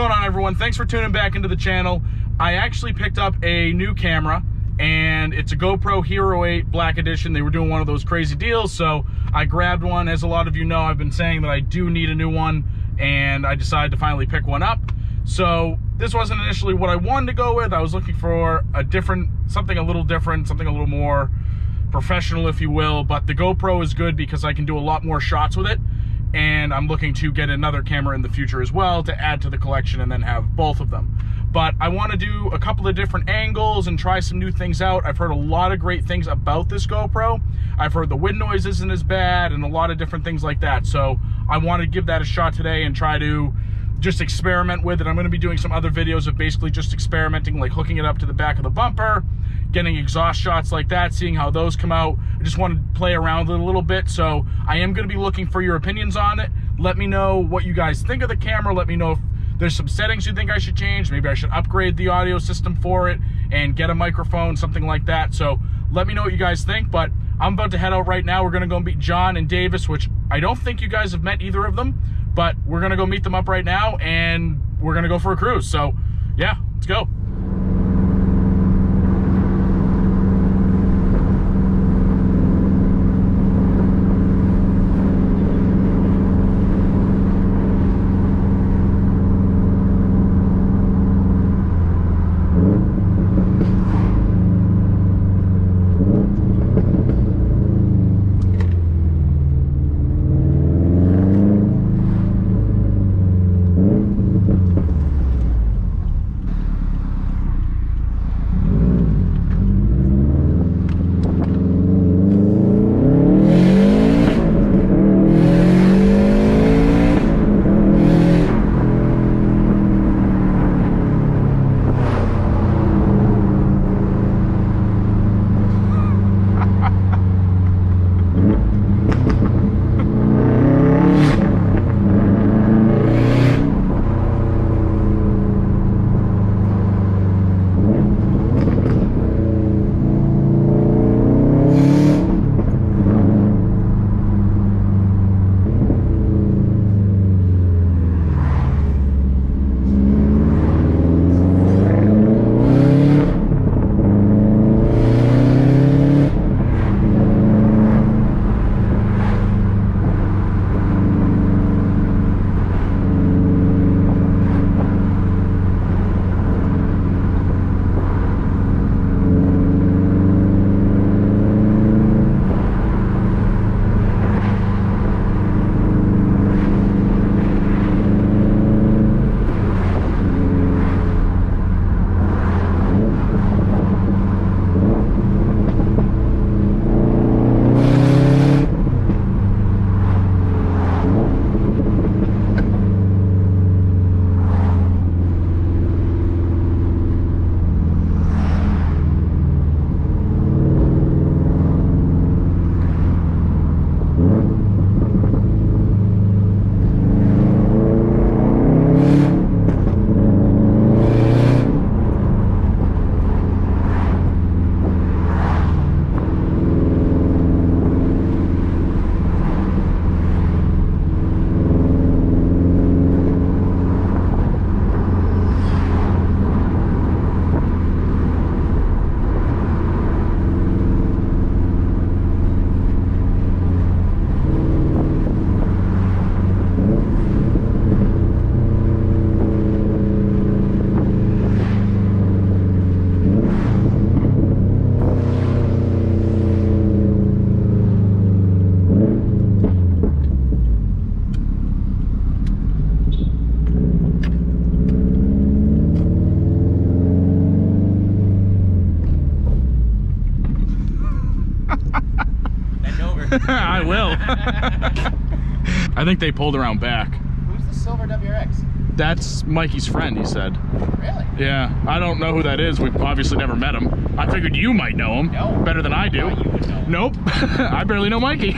going on, everyone? Thanks for tuning back into the channel. I actually picked up a new camera, and it's a GoPro Hero 8 Black Edition. They were doing one of those crazy deals, so I grabbed one. As a lot of you know, I've been saying that I do need a new one, and I decided to finally pick one up. So this wasn't initially what I wanted to go with. I was looking for something a little different, something a little more professional, if you will. But the GoPro is good because I can do a lot more shots with it. And I'm looking to get another camera in the future as well to add to the collection and then have both of them. But I want to do a couple of different angles and try some new things out. I've heard a lot of great things about this GoPro. I've heard the wind noise isn't as bad and a lot of different things like that. So I want to give that a shot today and try to just experiment with it. I'm going to be doing some other videos of basically just experimenting, like hooking it up to the back of the bumper, getting exhaust shots like that, seeing how those come out. I just want to play around with it a little bit. So I am going to be looking for your opinions on it. Let me know what you guys think of the camera. Let me know if there's some settings you think I should change. Maybe I should upgrade the audio system for it and get a microphone, something like that. So let me know what you guys think. But I'm about to head out right now. We're going to go meet John and Davis, which I don't think you guys have met either of them, but we're going to go meet them up right now and we're going to go for a cruise. So yeah, let's go. I will. I think they pulled around back. Who's the silver WRX? That's Mikey's friend, he said. Really? Yeah, I don't know who that is. We've obviously never met him. I figured you might know him. No. Better than I do. You would know. Nope. I barely know Mikey.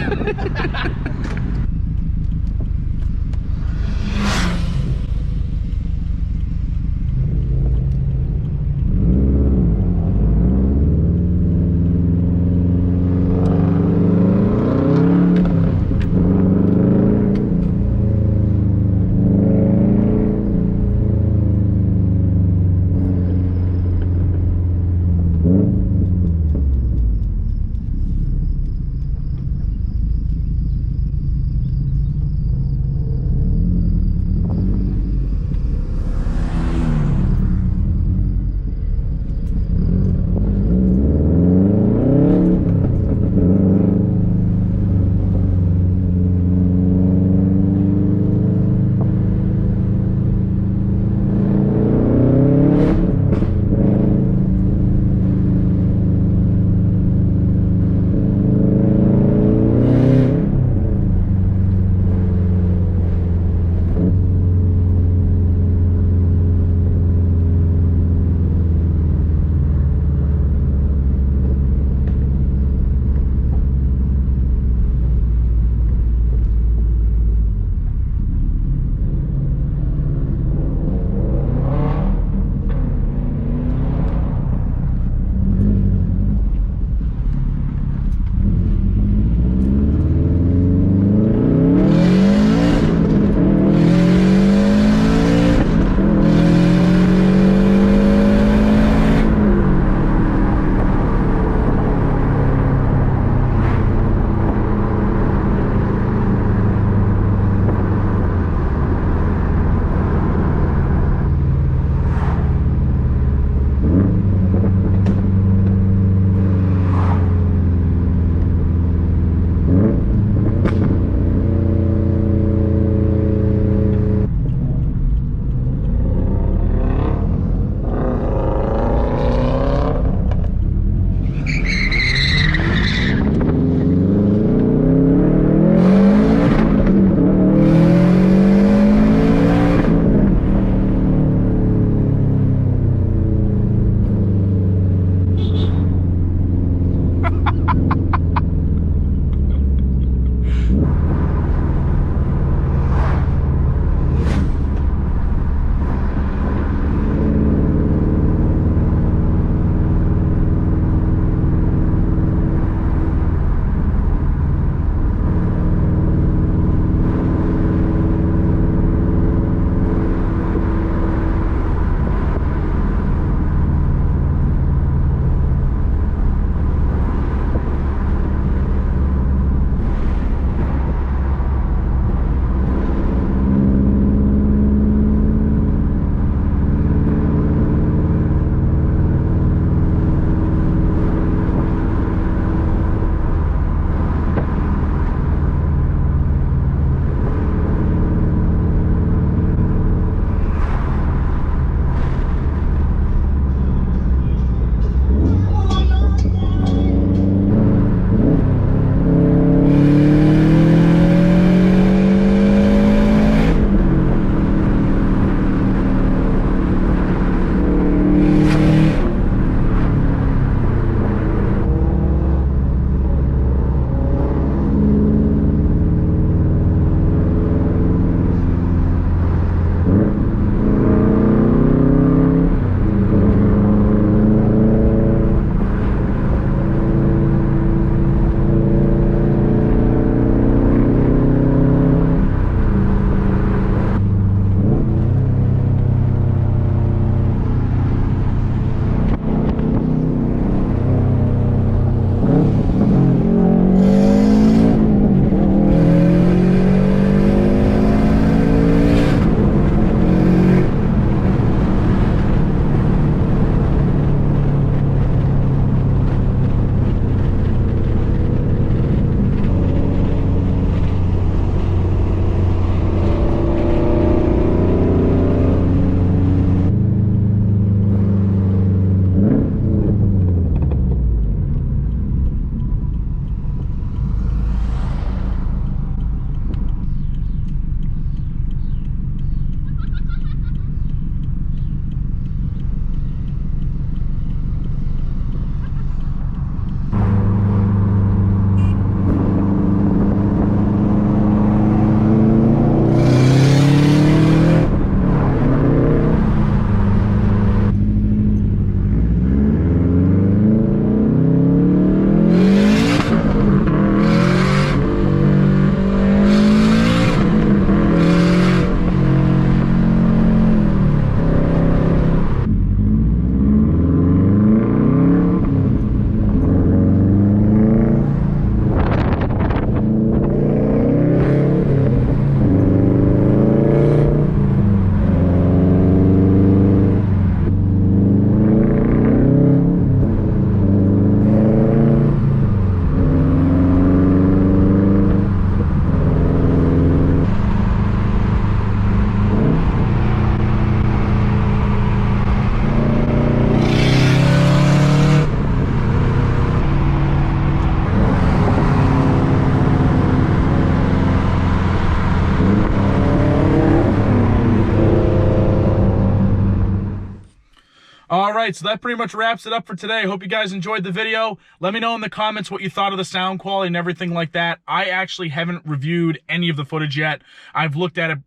right, so that pretty much wraps it up for today. Hope you guys enjoyed the video. Let me know in the comments what you thought of the sound quality and everything like that. I actually haven't reviewed any of the footage yet. I've looked at it,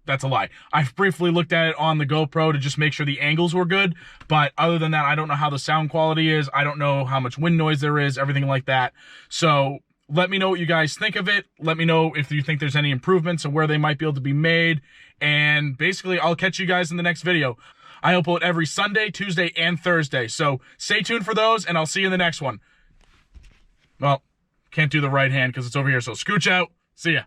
that's a lie. I've briefly looked at it on the GoPro to just make sure the angles were good, but other than that, I don't know how the sound quality is. I don't know how much wind noise there is, everything like that. So let me know what you guys think of it. Let me know if you think there's any improvements and where they might be able to be made. And basically, I'll catch you guys in the next video. I upload every Sunday, Tuesday, and Thursday. So stay tuned for those, and I'll see you in the next one. Well, can't do the right hand because it's over here, so scooch out. See ya.